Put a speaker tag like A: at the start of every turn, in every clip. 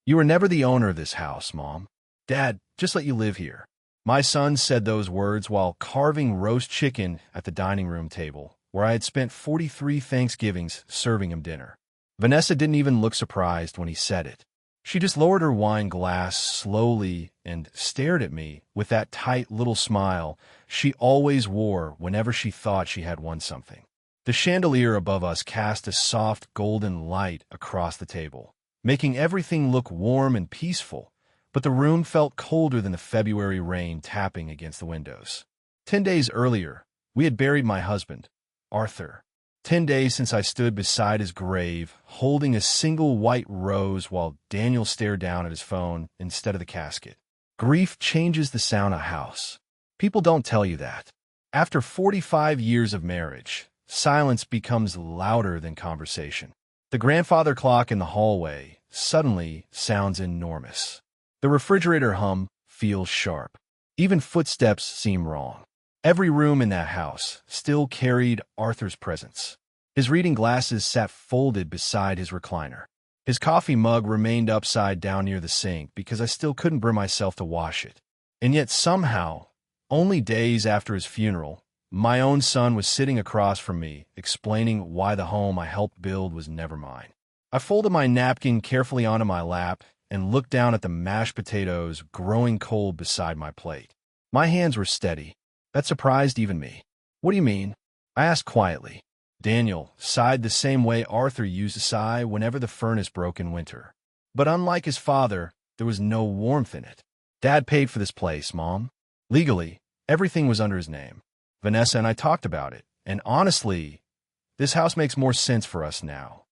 A: You were never the owner of this house, Mom. Dad just let you live here. My son said those words while carving roast chicken at the dining room table, where I had spent 43 Thanksgivings serving him dinner. Vanessa didn't even look surprised when he said it. She just lowered her wine glass slowly and stared at me with that tight little smile she always wore whenever she thought she had won something. The chandelier above us cast a soft golden light across the table, making everything look warm and peaceful, but the room felt colder than the February rain tapping against the windows. 10 days earlier, we had buried my husband, Arthur. 10 days since I stood beside his grave, holding a single white rose while Daniel stared down at his phone instead of the casket. Grief changes the sound of a house. People don't tell you that. After 45 years of marriage, silence becomes louder than conversation. The grandfather clock in the hallway suddenly sounds enormous. The refrigerator hum feels sharp. Even footsteps seem wrong. Every room in that house still carried Arthur's presence. His reading glasses sat folded beside his recliner. His coffee mug remained upside down near the sink because I still couldn't bring myself to wash it. And yet somehow, only days after his funeral, my own son was sitting across from me, explaining why the home I helped build was never mine. I folded my napkin carefully onto my lap and looked down at the mashed potatoes growing cold beside my plate. My hands were steady. That surprised even me. What do you mean? I asked quietly. Daniel sighed the same way Arthur used to sigh whenever the furnace broke in winter. But unlike his father, there was no warmth in it. Dad paid for this place, Mom. Legally, everything was under his name. Vanessa and I talked about it, and honestly, this house makes more sense for us now.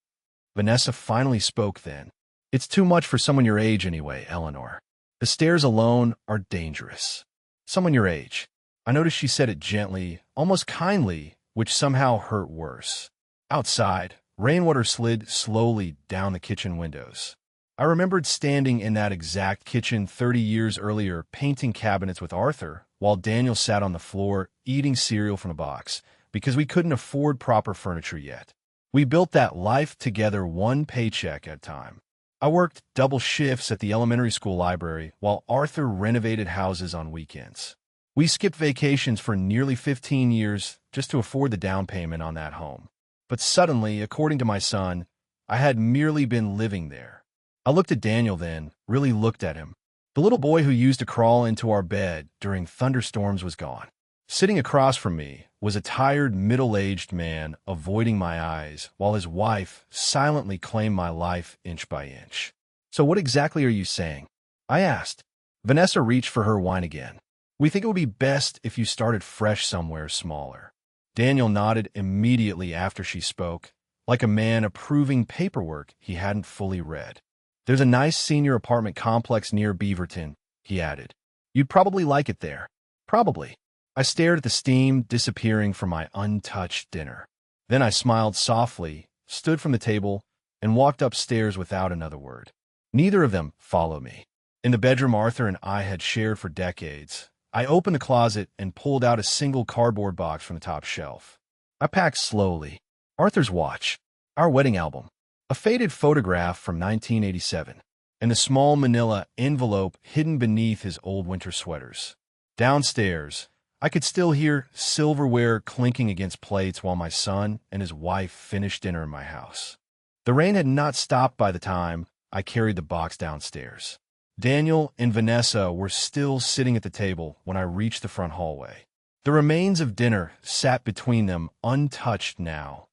A: Vanessa finally spoke then. It's too much for someone your age anyway, Eleanor. The stairs alone are dangerous. Someone your age. I noticed she said it gently, almost kindly, which somehow hurt worse. Outside, rainwater slid slowly down the kitchen windows. I remembered standing in that exact kitchen 30 years earlier painting cabinets with Arthur, while Daniel sat on the floor eating cereal from a box, because we couldn't afford proper furniture yet. We built that life together one paycheck at a time. I worked double shifts at the elementary school library while Arthur renovated houses on weekends. We skipped vacations for nearly 15 years just to afford the down payment on that home. But suddenly, according to my son, I had merely been living there. I looked at Daniel then, really looked at him. The little boy who used to crawl into our bed during thunderstorms was gone. Sitting across from me was a tired, middle-aged man avoiding my eyes while his wife silently claimed my life inch by inch. So what exactly are you saying? I asked. Vanessa reached for her wine again. We think it would be best if you started fresh somewhere smaller. Daniel nodded immediately after she spoke, like a man approving paperwork he hadn't fully read. There's a nice senior apartment complex near Beaverton, he added. You'd probably like it there. Probably. I stared at the steam disappearing from my untouched dinner. Then I smiled softly, stood from the table, and walked upstairs without another word. Neither of them followed me. In the bedroom Arthur and I had shared for decades, I opened the closet and pulled out a single cardboard box from the top shelf. I packed slowly. Arthur's watch, our wedding album, a faded photograph from 1987, and the small manila envelope hidden beneath his old winter sweaters. Downstairs, I could still hear silverware clinking against plates while my son and his wife finished dinner in my house. The rain had not stopped by the time I carried the box downstairs. Daniel and Vanessa were still sitting at the table when I reached the front hallway. The remains of dinner sat between them untouched now,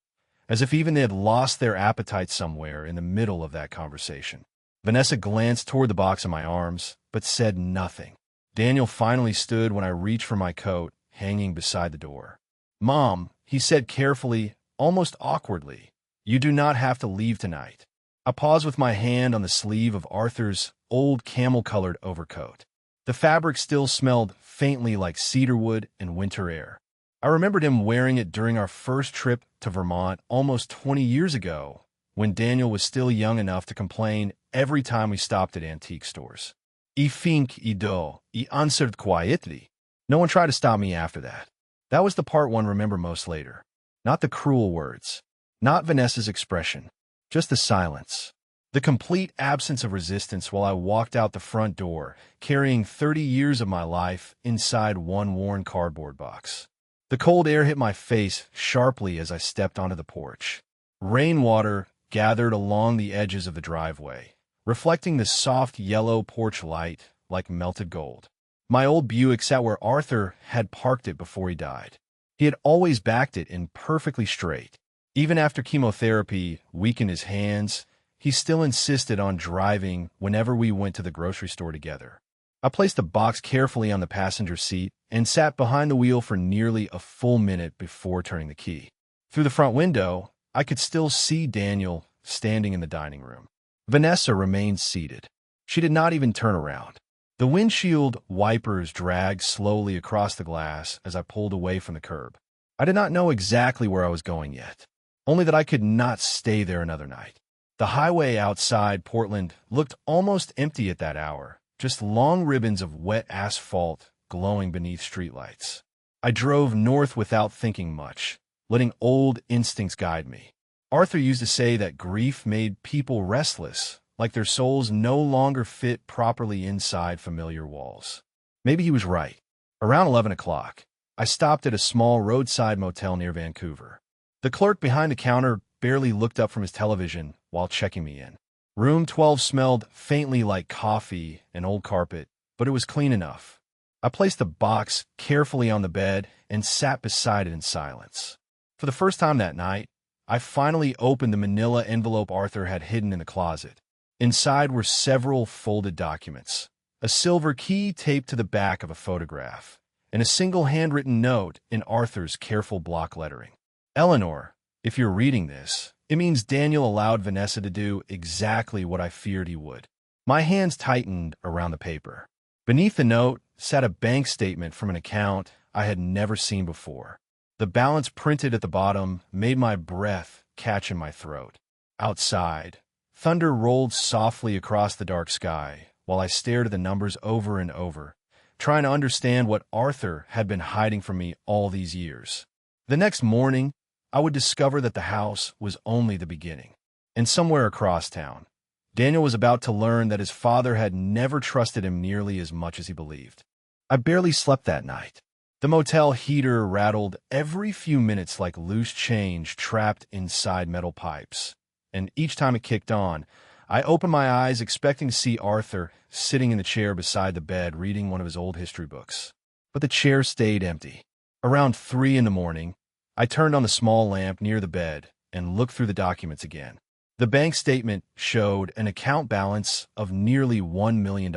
A: as if even they had lost their appetite somewhere in the middle of that conversation. Vanessa glanced toward the box in my arms, but said nothing. Daniel finally stood when I reached for my coat, hanging beside the door. Mom, he said carefully, almost awkwardly, you do not have to leave tonight. I paused with my hand on the sleeve of Arthur's old camel-colored overcoat. The fabric still smelled faintly like cedarwood and winter air. I remembered him wearing it during our first trip to Vermont almost 20 years ago, when Daniel was still young enough to complain every time we stopped at antique stores. I think I do. I answered quietly. No one tried to stop me after that. That was the part one remember most later. Not the cruel words. Not Vanessa's expression. Just the silence. The complete absence of resistance while I walked out the front door, carrying 30 years of my life inside one worn cardboard box. The cold air hit my face sharply as I stepped onto the porch. Rainwater gathered along the edges of the driveway, reflecting the soft yellow porch light like melted gold. My old Buick sat where Arthur had parked it before he died. He had always backed it in perfectly straight. Even after chemotherapy weakened his hands, he still insisted on driving whenever we went to the grocery store together. I placed the box carefully on the passenger seat and sat behind the wheel for nearly a full minute before turning the key. Through the front window, I could still see Daniel standing in the dining room. Vanessa remained seated. She did not even turn around. The windshield wipers dragged slowly across the glass as I pulled away from the curb. I did not know exactly where I was going yet, only that I could not stay there another night. The highway outside Portland looked almost empty at that hour, just long ribbons of wet asphalt glowing beneath streetlights. I drove north without thinking much, letting old instincts guide me. Arthur used to say that grief made people restless, like their souls no longer fit properly inside familiar walls. Maybe he was right. Around 11 o'clock, I stopped at a small roadside motel near Vancouver. The clerk behind the counter barely looked up from his television while checking me in. Room 12 smelled faintly like coffee and old carpet, but it was clean enough. I placed the box carefully on the bed and sat beside it in silence. For the first time that night, I finally opened the manila envelope Arthur had hidden in the closet. Inside were several folded documents, a silver key taped to the back of a photograph, and a single handwritten note in Arthur's careful block lettering. Eleanor, if you're reading this, it means Daniel allowed Vanessa to do exactly what I feared he would. My hands tightened around the paper. Beneath the note sat a bank statement from an account I had never seen before. The balance printed at the bottom made my breath catch in my throat. Outside, thunder rolled softly across the dark sky while I stared at the numbers over and over, trying to understand what Arthur had been hiding from me all these years. The next morning, I would discover that the house was only the beginning. And somewhere across town, Daniel was about to learn that his father had never trusted him nearly as much as he believed. I barely slept that night. The motel heater rattled every few minutes like loose change trapped inside metal pipes. And each time it kicked on, I opened my eyes expecting to see Arthur sitting in the chair beside the bed reading one of his old history books. But the chair stayed empty. Around 3 in the morning, I turned on the small lamp near the bed and looked through the documents again. The bank statement showed an account balance of nearly $1 million.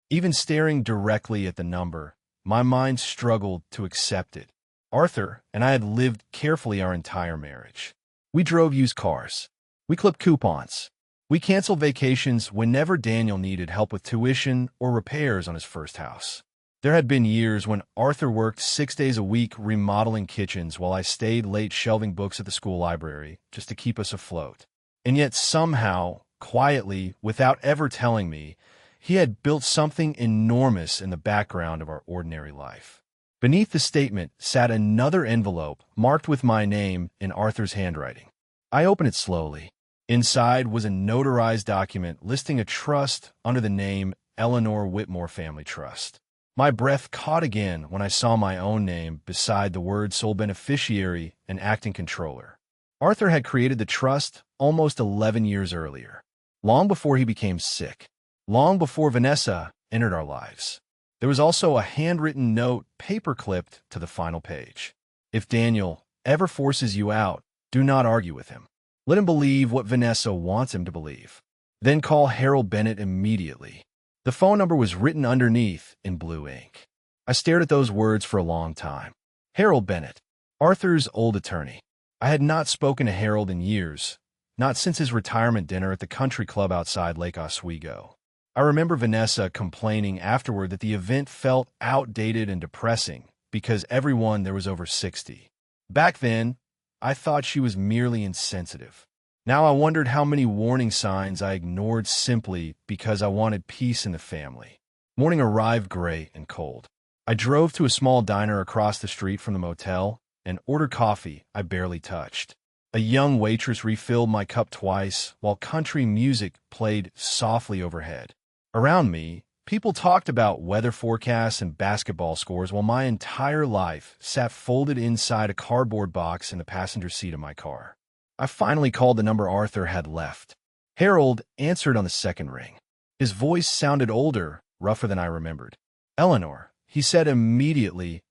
A: Even staring directly at the number, my mind struggled to accept it. Arthur and I had lived carefully our entire marriage. We drove used cars. We clipped coupons. We canceled vacations whenever Daniel needed help with tuition or repairs on his first house. There had been years when Arthur worked 6 days a week remodeling kitchens while I stayed late shelving books at the school library just to keep us afloat. And yet somehow, quietly, without ever telling me, he had built something enormous in the background of our ordinary life. Beneath the statement sat another envelope marked with my name in Arthur's handwriting. I opened it slowly. Inside was a notarized document listing a trust under the name Eleanor Whitmore Family Trust. My breath caught again when I saw my own name beside the word sole beneficiary and acting controller. Arthur had created the trust almost 11 years earlier, long before he became sick, long before Vanessa entered our lives. There was also a handwritten note paper-clipped to the final page. If Daniel ever forces you out, do not argue with him. Let him believe what Vanessa wants him to believe. Then call Harold Bennett immediately. The phone number was written underneath in blue ink. I stared at those words for a long time. Harold Bennett, Arthur's old attorney. I had not spoken to Harold in years, not since his retirement dinner at the country club outside Lake Oswego. I remember Vanessa complaining afterward that the event felt outdated and depressing because everyone there was over 60. Back then, I thought she was merely insensitive. Now I wondered how many warning signs I ignored simply because I wanted peace in the family. Morning arrived gray and cold. I drove to a small diner across the street from the motel and ordered coffee I barely touched. A young waitress refilled my cup twice, while country music played softly overhead. Around me, people talked about weather forecasts and basketball scores while my entire life sat folded inside a cardboard box in the passenger seat of my car. I finally called the number Arthur had left. Harold answered on the second ring. His voice sounded older, rougher than I remembered. "Eleanor," he said immediately,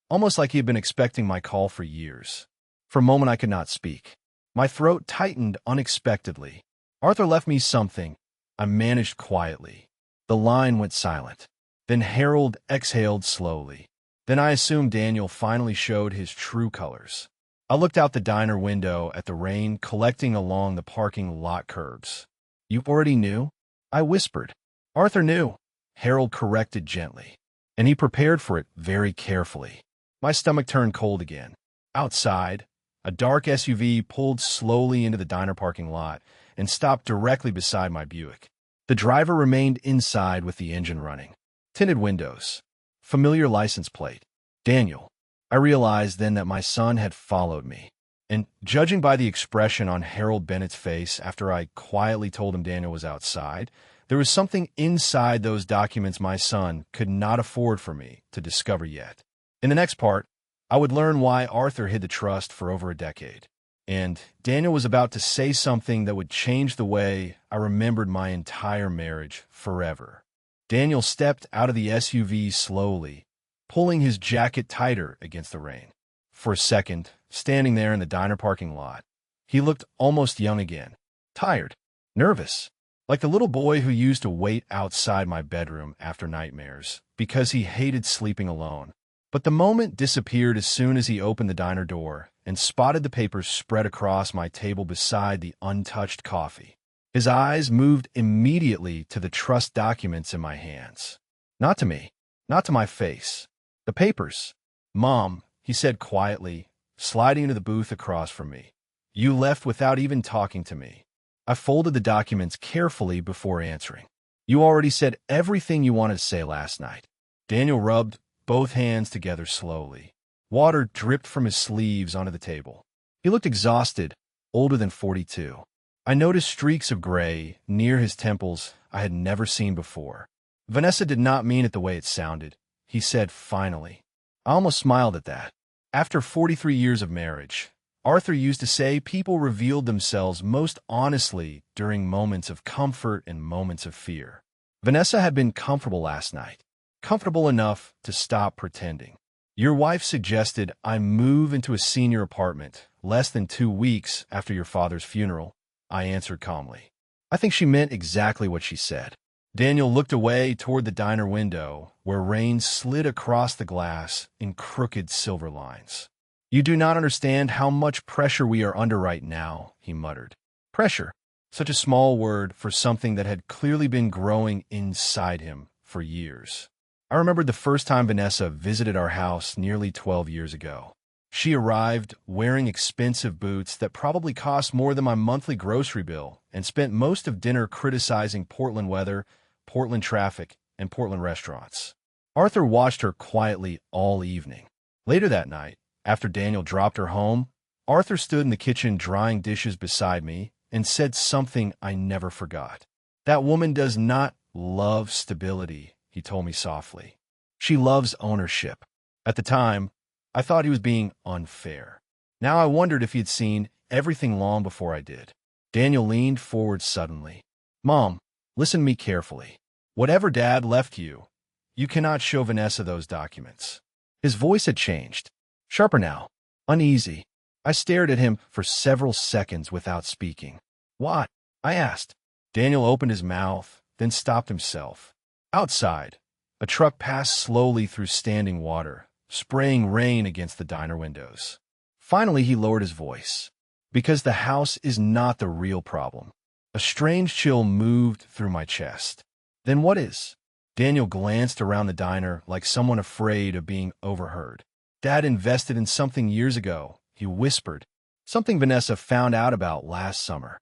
A: almost like he had been expecting my call for years. For a moment I could not speak. My throat tightened unexpectedly. "Arthur left me something," I managed quietly. The line went silent. Then Harold exhaled slowly. Then I assumed Daniel finally showed his true colors. I looked out the diner window at the rain collecting along the parking lot curbs. "You already knew?" I whispered. "Arthur knew," Harold corrected gently, "and he prepared for it very carefully." My stomach turned cold again. Outside, a dark SUV pulled slowly into the diner parking lot and stopped directly beside my Buick. The driver remained inside with the engine running. Tinted windows. Familiar license plate. Daniel. I realized then that my son had followed me. And judging by the expression on Harold Bennett's face after I quietly told him Daniel was outside, there was something inside those documents my son could not afford for me to discover yet. In the next part, I would learn why Arthur hid the trust for over a decade. And Daniel was about to say something that would change the way I remembered my entire marriage forever. Daniel stepped out of the SUV slowly, pulling his jacket tighter against the rain. For a second, standing there in the diner parking lot, he looked almost young again, tired, nervous, like the little boy who used to wait outside my bedroom after nightmares because he hated sleeping alone. But the moment disappeared as soon as he opened the diner door and spotted the papers spread across my table beside the untouched coffee. His eyes moved immediately to the trust documents in my hands. Not to me, not to my face. The papers. "Mom," he said quietly, sliding into the booth across from me. "You left without even talking to me." I folded the documents carefully before answering. "You already said everything you wanted to say last night." Daniel rubbed both hands together slowly. Water dripped from his sleeves onto the table. He looked exhausted, older than 42. I noticed streaks of gray near his temples I had never seen before. "Vanessa did not mean it the way it sounded," he said finally. I almost smiled at that. After 43 years of marriage, Arthur used to say people revealed themselves most honestly during moments of comfort and moments of fear. Vanessa had been comfortable last night, comfortable enough to stop pretending. "Your wife suggested I move into a senior apartment less than 2 weeks after your father's funeral," I answered calmly. I think she meant exactly what she said. Daniel looked away toward the diner window, where rain slid across the glass in crooked silver lines. "You do not understand how much pressure we are under right now," he muttered. Pressure, such a small word for something that had clearly been growing inside him for years. I remembered the first time Vanessa visited our house nearly 12 years ago. She arrived wearing expensive boots that probably cost more than my monthly grocery bill and spent most of dinner criticizing Portland weather, Portland traffic, and Portland restaurants. Arthur watched her quietly all evening. Later that night, after Daniel dropped her home, Arthur stood in the kitchen drying dishes beside me and said something I never forgot. "That woman does not love stability," he told me softly. "She loves ownership." At the time, I thought he was being unfair. Now I wondered if he had seen everything long before I did. Daniel leaned forward suddenly. "Mom, listen to me carefully. Whatever Dad left you, you cannot show Vanessa those documents." His voice had changed. Sharper now. Uneasy. I stared at him for several seconds without speaking. "What?" I asked. Daniel opened his mouth, then stopped himself. Outside, a truck passed slowly through standing water, spraying rain against the diner windows. Finally, he lowered his voice. "Because the house is not the real problem." A strange chill moved through my chest. "Then what is?" Daniel glanced around the diner like someone afraid of being overheard. "Dad invested in something years ago," he whispered. "Something Vanessa found out about last summer."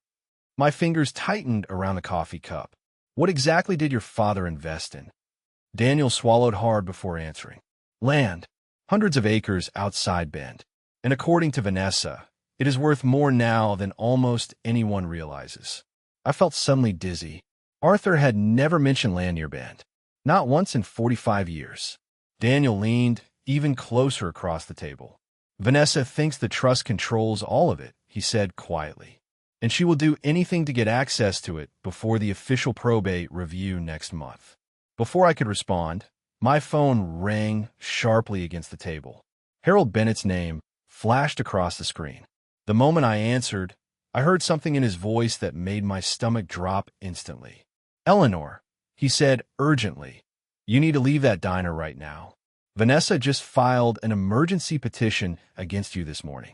A: My fingers tightened around the coffee cup. "What exactly did your father invest in?" Daniel swallowed hard before answering. "Land. Hundreds of acres outside Bend. And according to Vanessa, It is worth more now than almost anyone realizes. I felt suddenly dizzy. Arthur had never mentioned Lanier Band. Not once in 45 years. Daniel leaned even closer across the table. Vanessa thinks the trust controls all of it, he said quietly. And she will do anything to get access to it before the official probate review next month. Before I could respond, my phone rang sharply against the table. Harold Bennett's name flashed across the screen. The moment I answered, I heard something in his voice that made my stomach drop instantly. "Eleanor," he said urgently, "you need to leave that diner right now. Vanessa just filed an emergency petition against you this morning."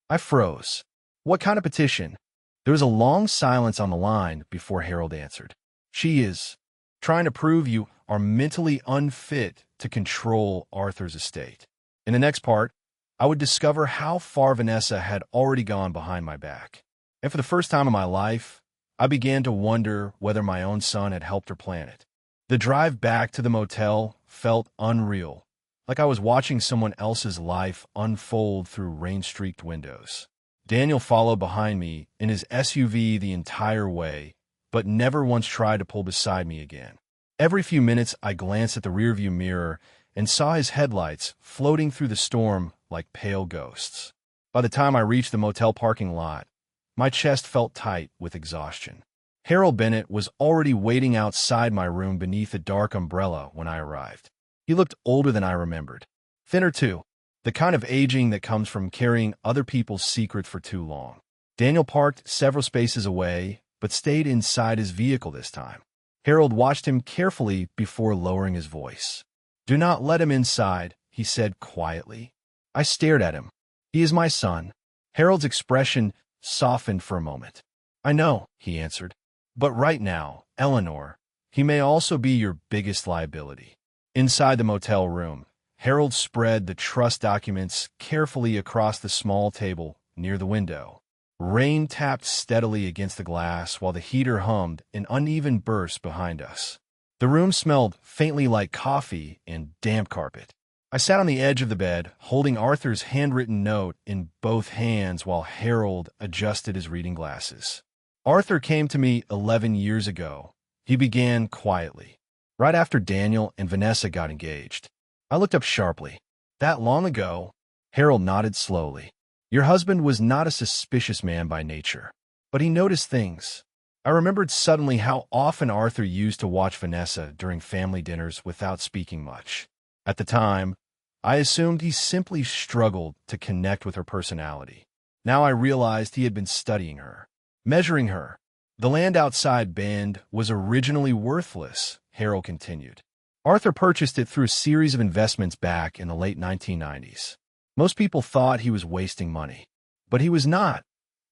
A: I froze. What kind of petition? There was a long silence on the line before Harold answered. "She is trying to prove you are mentally unfit to control Arthur's estate." In the next part, I would discover how far Vanessa had already gone behind my back. And for the first time in my life, I began to wonder whether my own son had helped her plan it. The drive back to the motel felt unreal, like I was watching someone else's life unfold through rain-streaked windows. Daniel followed behind me in his SUV the entire way, but never once tried to pull beside me again. Every few minutes, I glanced at the rearview mirror and saw his headlights floating through the storm like pale ghosts. By the time I reached the motel parking lot, my chest felt tight with exhaustion. Harold Bennett was already waiting outside my room beneath a dark umbrella when I arrived. He looked older than I remembered. Thinner, too. The kind of aging that comes from carrying other people's secrets for too long. Daniel parked several spaces away, but stayed inside his vehicle this time. Harold watched him carefully before lowering his voice. "Do not let him inside," he said quietly. I stared at him. "He is my son." Harold's expression softened for a moment. "I know," he answered. "But right now, Eleanor, he may also be your biggest liability." Inside the motel room, Harold spread the trust documents carefully across the small table near the window. Rain tapped steadily against the glass while the heater hummed in uneven bursts behind us. The room smelled faintly like coffee and damp carpet. I sat on the edge of the bed, holding Arthur's handwritten note in both hands while Harold adjusted his reading glasses. "Arthur came to me 11 years ago," he began quietly, "right after Daniel and Vanessa got engaged." I looked up sharply. "That long ago?" Harold nodded slowly. "Your husband was not a suspicious man by nature, but he noticed things." I remembered suddenly how often Arthur used to watch Vanessa during family dinners without speaking much. At the time, I assumed he simply struggled to connect with her personality. Now I realized he had been studying her, measuring her. "The land outside Bend was originally worthless," Harold continued. "Arthur purchased it through a series of investments back in the late 1990s. Most people thought he was wasting money, but he was not,"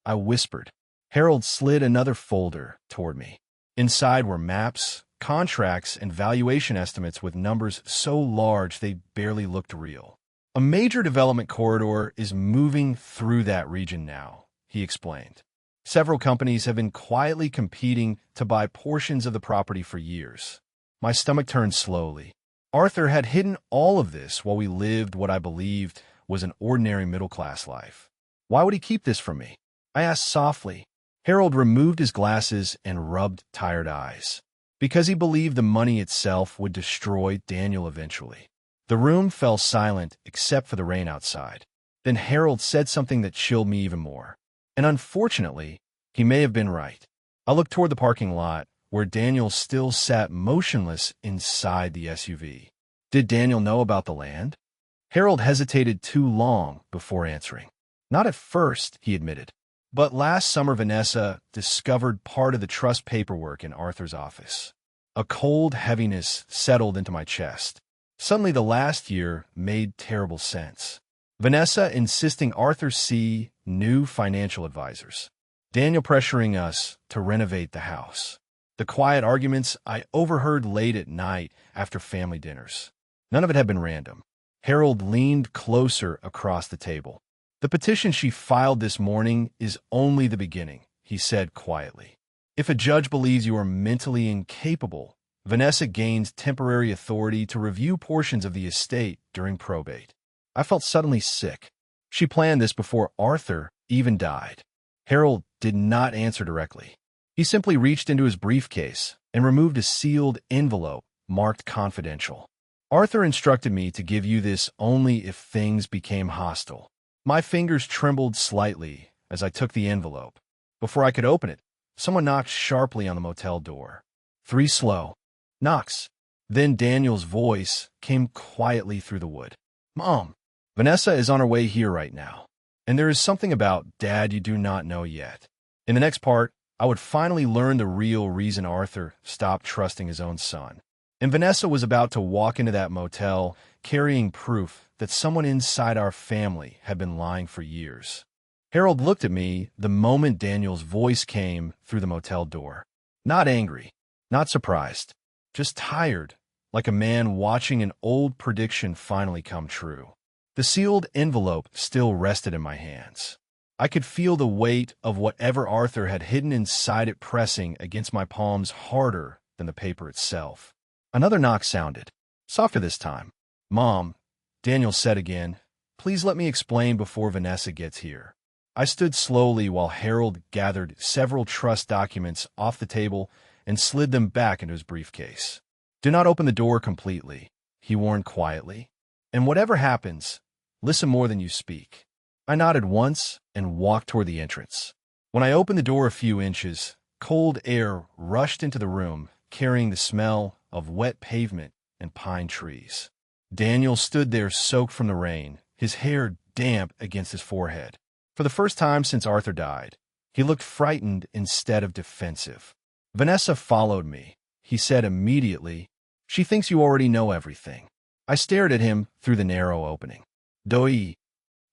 A: I whispered. Harold slid another folder toward me. Inside were maps, contracts, and valuation estimates with numbers so large they barely looked real. "A major development corridor is moving through that region now," he explained. "Several companies have been quietly competing to buy portions of the property for years." My stomach turned slowly. Arthur had hidden all of this while we lived what I believed was an ordinary middle-class life. Why would he keep this from me? I asked softly. Harold removed his glasses and rubbed tired eyes. "Because he believed the money itself would destroy Daniel eventually." The room fell silent except for the rain outside. Then Harold said something that chilled me even more. And unfortunately, he may have been right. I looked toward the parking lot, where Daniel still sat motionless inside the SUV. Did Daniel know about the land? Harold hesitated too long before answering. "Not at first," he admitted. "But last summer Vanessa discovered part of the trust paperwork in Arthur's office." A cold heaviness settled into my chest. Suddenly the last year made terrible sense. Vanessa insisting Arthur see new financial advisors. Daniel pressuring us to renovate the house. The quiet arguments I overheard late at night after family dinners. None of it had been random. Harold leaned closer across the table. "The petition she filed this morning is only the beginning," he said quietly. "If a judge believes you are mentally incapable, Vanessa gains temporary authority to review portions of the estate during probate." I felt suddenly sick. She planned this before Arthur even died. Harold did not answer directly. He simply reached into his briefcase and removed a sealed envelope marked confidential. Arthur instructed me to give you this only if things became hostile. My fingers trembled slightly as I took the envelope. Before I could open it, someone knocked sharply on the motel door. 3 slow knocks. Then Daniel's voice came quietly through the wood. Mom, Vanessa is on her way here right now. And there is something about Dad you do not know yet. In the next part, I would finally learn the real reason Arthur stopped trusting his own son. And Vanessa was about to walk into that motel carrying proof that someone inside our family had been lying for years. Harold looked at me the moment Daniel's voice came through the motel door. Not angry, not surprised, just tired, like a man watching an old prediction finally come true. The sealed envelope still rested in my hands. I could feel the weight of whatever Arthur had hidden inside it pressing against my palms harder than the paper itself. Another knock sounded, softer this time. Mom, Daniel said again, please let me explain before Vanessa gets here. I stood slowly while Harold gathered several trust documents off the table and slid them back into his briefcase. Do not open the door completely, he warned quietly. And whatever happens, listen more than you speak. I nodded once and walked toward the entrance. When I opened the door a few inches, cold air rushed into the room, carrying the smell of wet pavement and pine trees. Daniel stood there soaked from the rain, his hair damp against his forehead. For the first time since Arthur died, he looked frightened instead of defensive. Vanessa followed me, he said immediately. She thinks you already know everything. I stared at him through the narrow opening. Doi.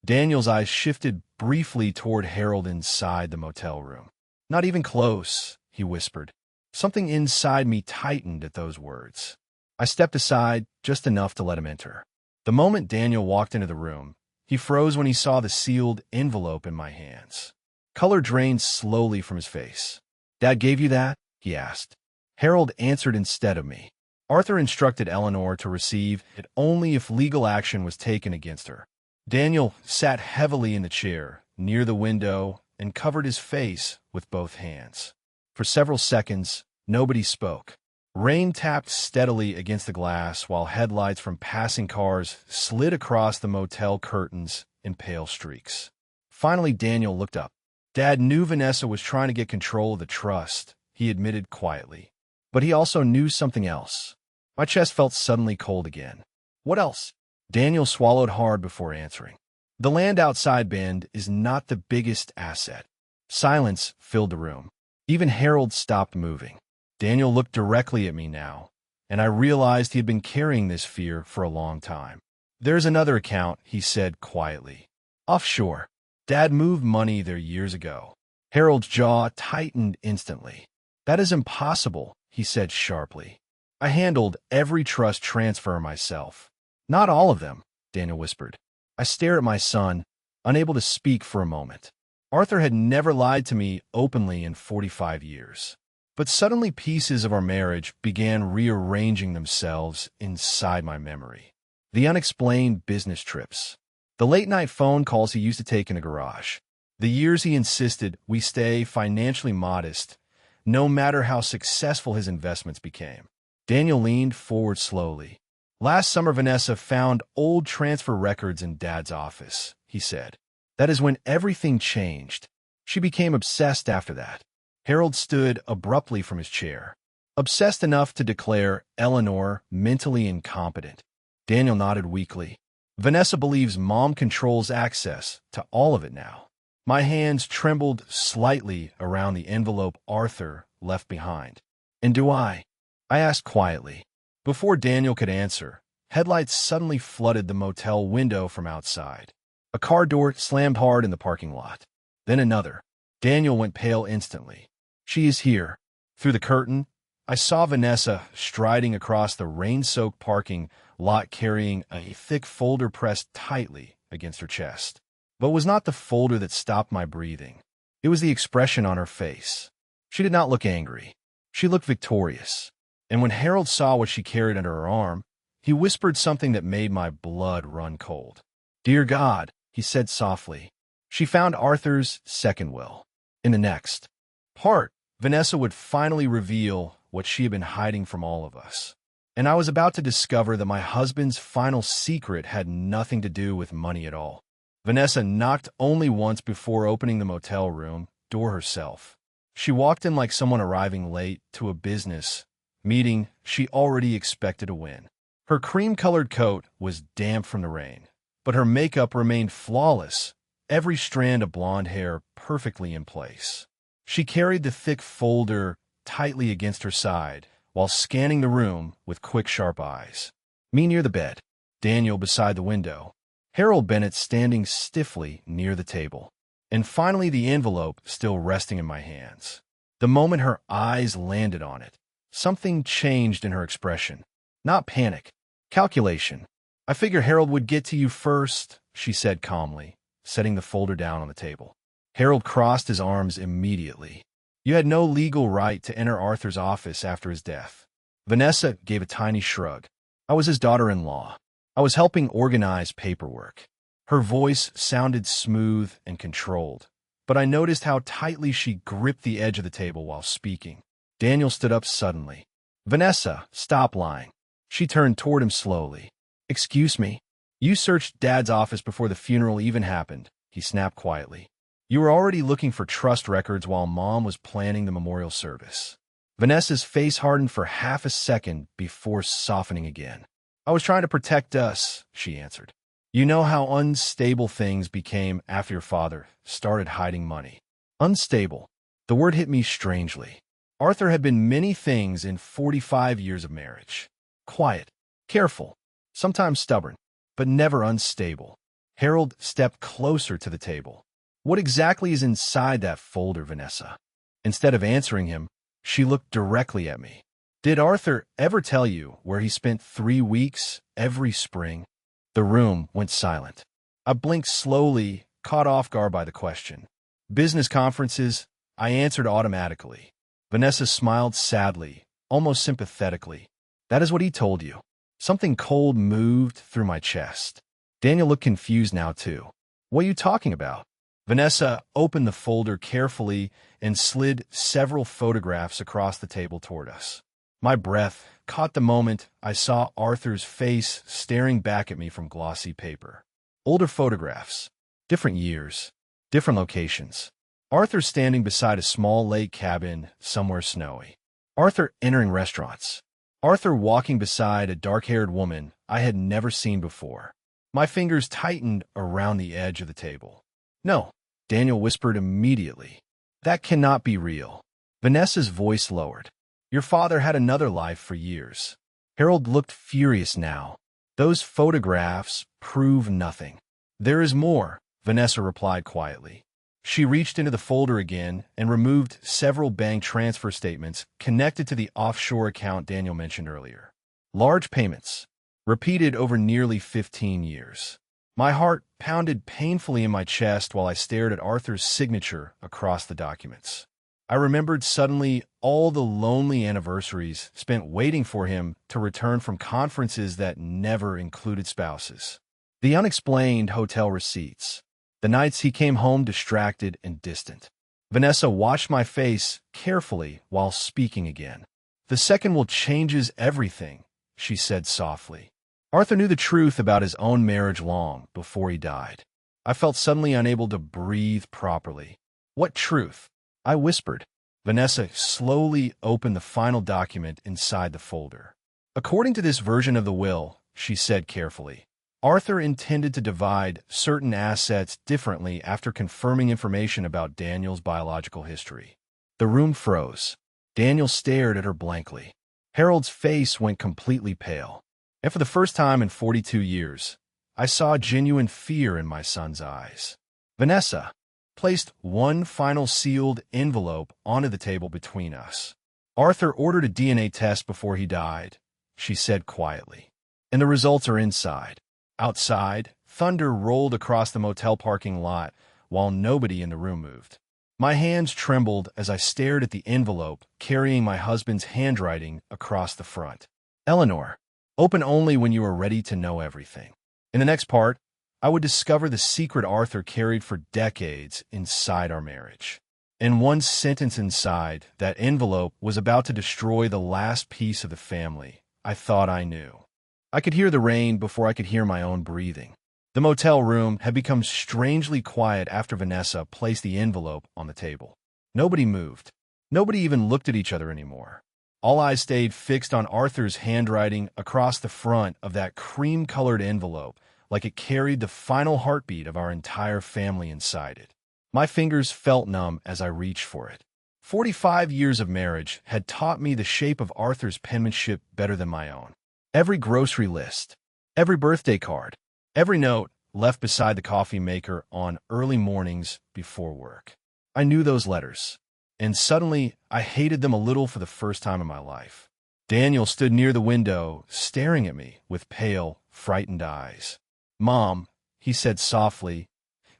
A: Daniel's eyes shifted briefly toward Harold inside the motel room. Not even close, he whispered. Something inside me tightened at those words. I stepped aside just enough to let him enter. The moment Daniel walked into the room, he froze when he saw the sealed envelope in my hands. Color drained slowly from his face. Dad gave you that? He asked. Harold answered instead of me. Arthur instructed Eleanor to receive it only if legal action was taken against her. Daniel sat heavily in the chair near the window and covered his face with both hands. For several seconds, nobody spoke. Rain tapped steadily against the glass while headlights from passing cars slid across the motel curtains in pale streaks. Finally, Daniel looked up. Dad knew Vanessa was trying to get control of the trust, he admitted quietly. But he also knew something else. My chest felt suddenly cold again. What else? Daniel swallowed hard before answering. The land outside Bend is not the biggest asset. Silence filled the room. Even Harold stopped moving. Daniel looked directly at me now, and I realized he had been carrying this fear for a long time. There's another account, he said quietly. Offshore. Dad moved money there years ago. Harold's jaw tightened instantly. That is impossible, he said sharply. I handled every trust transfer myself. Not all of them, Daniel whispered. I stared at my son, unable to speak for a moment. Arthur had never lied to me openly in 45 years. But suddenly pieces of our marriage began rearranging themselves inside my memory. The unexplained business trips. The late-night phone calls he used to take in a garage. The years he insisted we stay financially modest, no matter how successful his investments became. Daniel leaned forward slowly. Last summer, Vanessa found old transfer records in Dad's office, he said. That is when everything changed. She became obsessed after that. Harold stood abruptly from his chair. Obsessed enough to declare Eleanor mentally incompetent. Daniel nodded weakly. Vanessa believes Mom controls access to all of it now. My hands trembled slightly around the envelope Arthur left behind. And do I? I asked quietly. Before Daniel could answer, headlights suddenly flooded the motel window from outside. A car door slammed hard in the parking lot. Then another. Daniel went pale instantly. She is here. Through the curtain, I saw Vanessa striding across the rain-soaked parking lot carrying a thick folder pressed tightly against her chest. But it was not the folder that stopped my breathing. It was the expression on her face. She did not look angry. She looked victorious. And when Harold saw what she carried under her arm, he whispered something that made my blood run cold. Dear God, he said softly. She found Arthur's second will. In the next part, Vanessa would finally reveal what she had been hiding from all of us. And I was about to discover that my husband's final secret had nothing to do with money at all. Vanessa knocked only once before opening the motel room door herself. She walked in like someone arriving late to a business meeting she already expected to win. Her cream-colored coat was damp from the rain, but her makeup remained flawless, every strand of blonde hair perfectly in place. She carried the thick folder tightly against her side while scanning the room with quick, sharp eyes. Me near the bed, Daniel beside the window, Harold Bennett standing stiffly near the table, and finally the envelope still resting in my hands. The moment her eyes landed on it, something changed in her expression. Not panic, calculation. "I figure Harold would get to you first," she said calmly, setting the folder down on the table. Harold crossed his arms immediately. "You had no legal right to enter Arthur's office after his death." Vanessa gave a tiny shrug. "I was his daughter-in-law. I was helping organize paperwork." Her voice sounded smooth and controlled, but I noticed how tightly she gripped the edge of the table while speaking. Daniel stood up suddenly. "Vanessa, stop lying." She turned toward him slowly. "Excuse me. You searched Dad's office before the funeral even happened," he snapped quietly. "You were already looking for trust records while Mom was planning the memorial service." Vanessa's face hardened for half a second before softening again. "I was trying to protect us," she answered. "You know how unstable things became after your father started hiding money." Unstable. The word hit me strangely. Arthur had been many things in 45 years of marriage. Quiet, careful, sometimes stubborn, but never unstable. Harold stepped closer to the table. "What exactly is inside that folder, Vanessa?" Instead of answering him, she looked directly at me. "Did Arthur ever tell you where he spent 3 weeks every spring?" The room went silent. I blinked slowly, caught off guard by the question. "Business conferences," I answered automatically. Vanessa smiled sadly, almost sympathetically. "That is what he told you." Something cold moved through my chest. Daniel looked confused now, too. "What are you talking about?" Vanessa opened the folder carefully and slid several photographs across the table toward us. My breath caught the moment I saw Arthur's face staring back at me from glossy paper. Older photographs, different years, different locations. Arthur standing beside a small lake cabin somewhere snowy. Arthur entering restaurants. Arthur walking beside a dark-haired woman I had never seen before. My fingers tightened around the edge of the table. "No," Daniel whispered immediately. "That cannot be real." Vanessa's voice lowered. "Your father had another life for years." Harold looked furious now. "Those photographs prove nothing." "There is more," Vanessa replied quietly. She reached into the folder again and removed several bank transfer statements connected to the offshore account Daniel mentioned earlier. Large payments, repeated over nearly 15 years. My heart pounded painfully in my chest while I stared at Arthur's signature across the documents. I remembered suddenly all the lonely anniversaries spent waiting for him to return from conferences that never included spouses. The unexplained hotel receipts. The nights he came home distracted and distant. Vanessa watched my face carefully while speaking again. "The second will changes everything," she said softly. Arthur knew the truth about his own marriage long before he died. I felt suddenly unable to breathe properly. "What truth?" I whispered. Vanessa slowly opened the final document inside the folder. "According to this version of the will," she said carefully, "Arthur intended to divide certain assets differently after confirming information about Daniel's biological history." The room froze. Daniel stared at her blankly. Harold's face went completely pale. And for the first time in 42 years, I saw genuine fear in my son's eyes. Vanessa placed one final sealed envelope onto the table between us. "Arthur ordered a DNA test before he died," she said quietly. "And the results are inside." Outside, thunder rolled across the motel parking lot while nobody in the room moved. My hands trembled as I stared at the envelope carrying my husband's handwriting across the front. "Eleanor, open only when you are ready to know everything." In the next part, I would discover the secret Arthur carried for decades inside our marriage. And one sentence inside that envelope was about to destroy the last piece of the family I thought I knew. I could hear the rain before I could hear my own breathing. The motel room had become strangely quiet after Vanessa placed the envelope on the table. Nobody moved. Nobody even looked at each other anymore. All eyes stayed fixed on Arthur's handwriting across the front of that cream-colored envelope, like it carried the final heartbeat of our entire family inside it. My fingers felt numb as I reached for it. 45 years of marriage had taught me the shape of Arthur's penmanship better than my own. Every grocery list, every birthday card, every note left beside the coffee maker on early mornings before work. I knew those letters, and suddenly I hated them a little for the first time in my life. Daniel stood near the window, staring at me with pale, frightened eyes. "Mom," he said softly,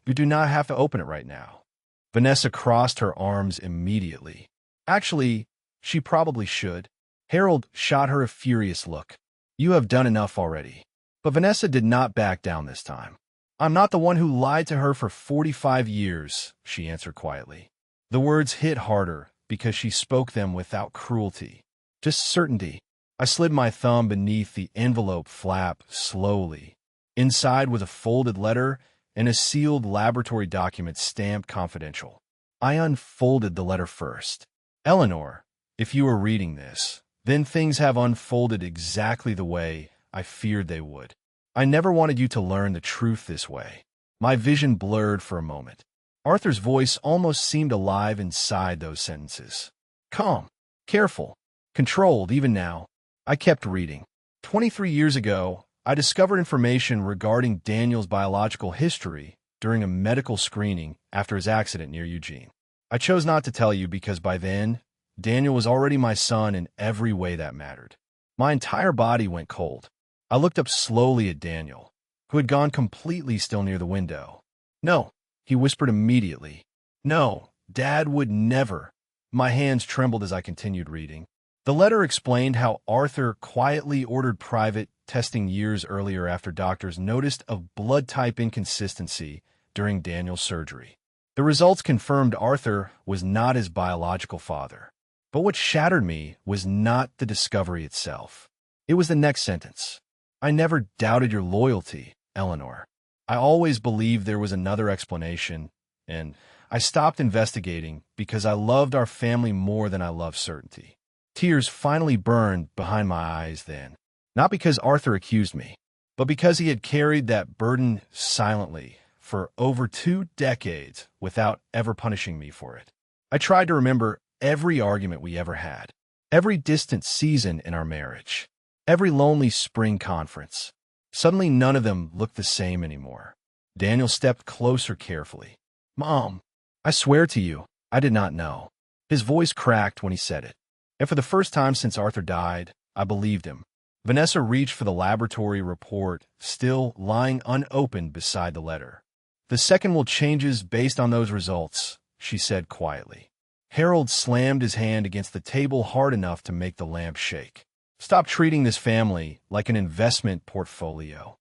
A: "you do not have to open it right now." Vanessa crossed her arms immediately. Actually, she probably should. Harold shot her a furious look. "You have done enough already." But Vanessa did not back down this time. "I'm not the one who lied to her for 45 years, she answered quietly. The words hit harder because she spoke them without cruelty, just certainty. I slid my thumb beneath the envelope flap slowly. Inside was a folded letter and a sealed laboratory document stamped confidential. I unfolded the letter first. "Eleanor, if you are reading this, then things have unfolded exactly the way I feared they would. I never wanted you to learn the truth this way." My vision blurred for a moment. Arthur's voice almost seemed alive inside those sentences. Calm, careful, controlled even now. I kept reading. 23 years ago, I discovered information regarding Daniel's biological history during a medical screening after his accident near Eugene. I chose not to tell you because by then, Daniel was already my son in every way that mattered. My entire body went cold. I looked up slowly at Daniel, who had gone completely still near the window. "No," he whispered immediately. "No, Dad would never." My hands trembled as I continued reading. The letter explained how Arthur quietly ordered private testing years earlier after doctors noticed a blood type inconsistency during Daniel's surgery. The results confirmed Arthur was not his biological father. But what shattered me was not the discovery itself. It was the next sentence. "I never doubted your loyalty, Eleanor. I always believed there was another explanation, and I stopped investigating because I loved our family more than I loved certainty." Tears finally burned behind my eyes then. Not because Arthur accused me, but because he had carried that burden silently for over 2 decades without ever punishing me for it. I tried to remember every argument we ever had, every distant season in our marriage, every lonely spring conference. Suddenly none of them looked the same anymore. Daniel stepped closer carefully. "Mom, I swear to you, I did not know." His voice cracked when he said it. And for the first time since Arthur died, I believed him. Vanessa reached for the laboratory report, still lying unopened beside the letter. "The second will changes based on those results," she said quietly. Harold slammed his hand against the table hard enough to make the lamp shake. "Stop treating this family like an investment portfolio."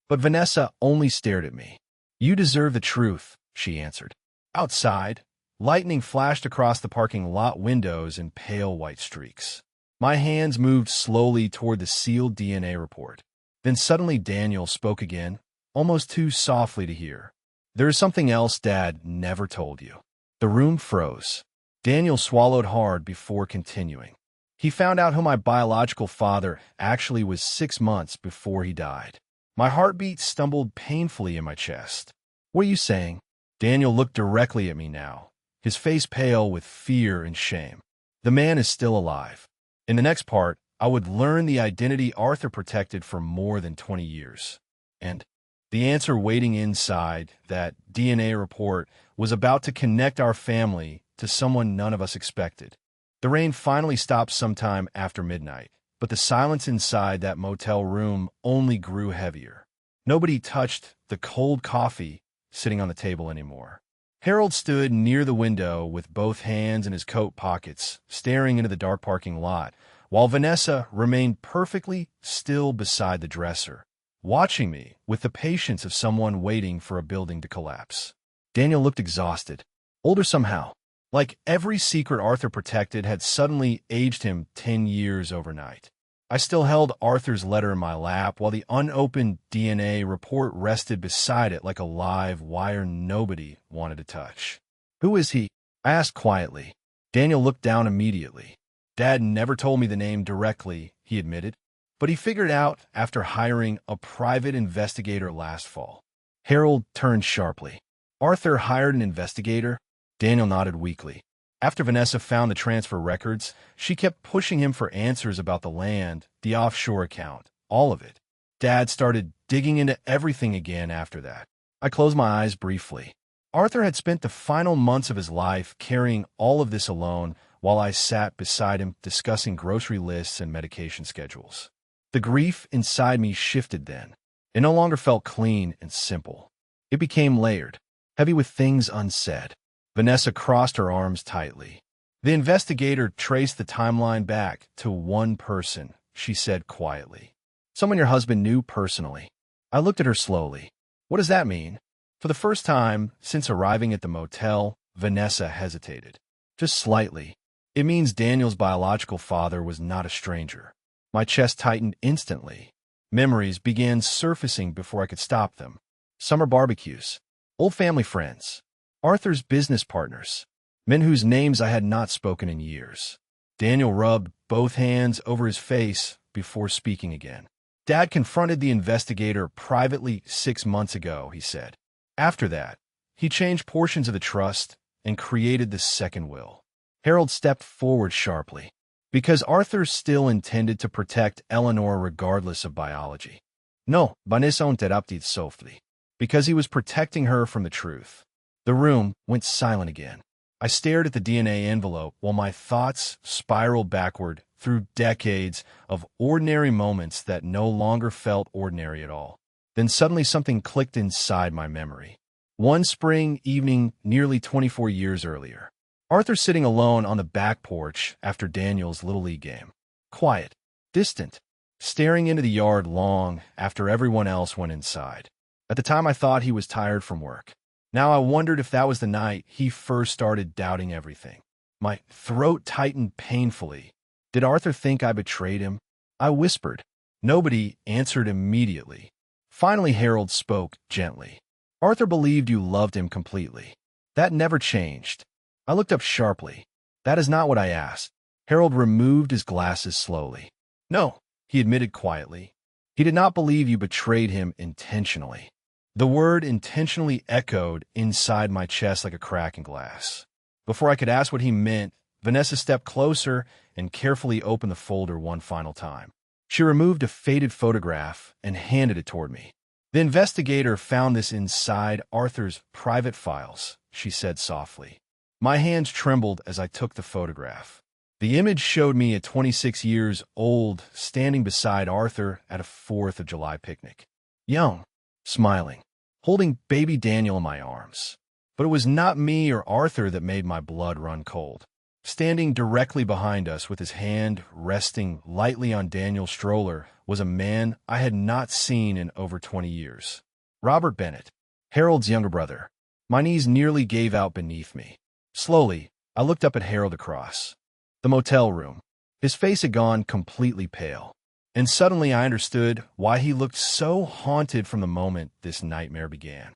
A: But Vanessa only stared at me. "You deserve the truth," she answered. Outside, lightning flashed across the parking lot windows in pale white streaks. My hands moved slowly toward the sealed DNA report. Then suddenly Daniel spoke again, almost too softly to hear. "There is something else Dad never told you." The room froze. Daniel swallowed hard before continuing. "He found out who my biological father actually was 6 months before he died." My heartbeat stumbled painfully in my chest. "What are you saying?" Daniel looked directly at me now, his face pale with fear and shame. "The man is still alive." In the next part, I would learn the identity Arthur protected for more than 20 years. And the answer waiting inside that DNA report was about to connect our family to someone none of us expected. The rain finally stopped sometime after midnight, but the silence inside that motel room only grew heavier. Nobody touched the cold coffee sitting on the table anymore. Harold stood near the window with both hands in his coat pockets, staring into the dark parking lot, while Vanessa remained perfectly still beside the dresser. watching me with the patience of someone waiting for a building to collapse. Daniel looked exhausted, older somehow, like every secret Arthur protected had suddenly aged him 10 years overnight. I still held Arthur's letter in my lap while the unopened DNA report rested beside it like a live wire nobody wanted to touch. "Who is he?" I asked quietly. Daniel looked down immediately. "Dad never told me the name directly," he admitted, "but he figured out after hiring a private investigator last fall." Harold turned sharply. "Arthur hired an investigator?" Daniel nodded weakly. After Vanessa found the transfer records, she kept pushing him for answers about the land, the offshore account, all of it. Dad started digging into everything again after that. I closed my eyes briefly. Arthur had spent the final months of his life carrying all of this alone while I sat beside him discussing grocery lists and medication schedules. The grief inside me shifted then. It no longer felt clean and simple. It became layered, heavy with things unsaid. Vanessa crossed her arms tightly. "The investigator traced the timeline back to one person," she said quietly. "Someone your husband knew personally." I looked at her slowly. "What does that mean?" For the first time since arriving at the motel, Vanessa hesitated. "Just slightly. It means Daniel's biological father was not a stranger." My chest tightened instantly. Memories began surfacing before I could stop them. Summer barbecues, old family friends, Arthur's business partners, men whose names I had not spoken in years. Daniel rubbed both hands over his face before speaking again. "Dad confronted the investigator privately 6 months ago," he said. "After that, he changed portions of the trust and created the second will." Harold stepped forward sharply. "Because Arthur still intended to protect Eleanor regardless of biology." "No, Vanessa interrupted softly. Because he was protecting her from the truth." The room went silent again. I stared at the DNA envelope while my thoughts spiraled backward through decades of ordinary moments that no longer felt ordinary at all. Then suddenly something clicked inside my memory. One spring evening nearly 24 years earlier, Arthur sitting alone on the back porch after Daniel's Little League game. Quiet, distant, staring into the yard long after everyone else went inside. At the time I thought he was tired from work. Now I wondered if that was the night he first started doubting everything. My throat tightened painfully. Did Arthur think I betrayed him? I whispered. Nobody answered immediately. Finally Harold spoke gently. "Arthur believed you loved him completely. That never changed." I looked up sharply. "That is not what I asked." Harold removed his glasses slowly. "No," he admitted quietly. "He did not believe you betrayed him intentionally." The word intentionally echoed inside my chest like a crack in glass. Before I could ask what he meant, Vanessa stepped closer and carefully opened the folder one final time. She removed a faded photograph and handed it toward me. "The investigator found this inside Arthur's private files," she said softly. My hands trembled as I took the photograph. The image showed me at 26 years old standing beside Arthur at a 4th of July picnic. Young, smiling, holding baby Daniel in my arms. But it was not me or Arthur that made my blood run cold. Standing directly behind us with his hand resting lightly on Daniel's stroller was a man I had not seen in over 20 years. Robert Bennett, Harold's younger brother. My knees nearly gave out beneath me. Slowly, I looked up at Harold across the motel room. His face had gone completely pale. And suddenly I understood why he looked so haunted from the moment this nightmare began.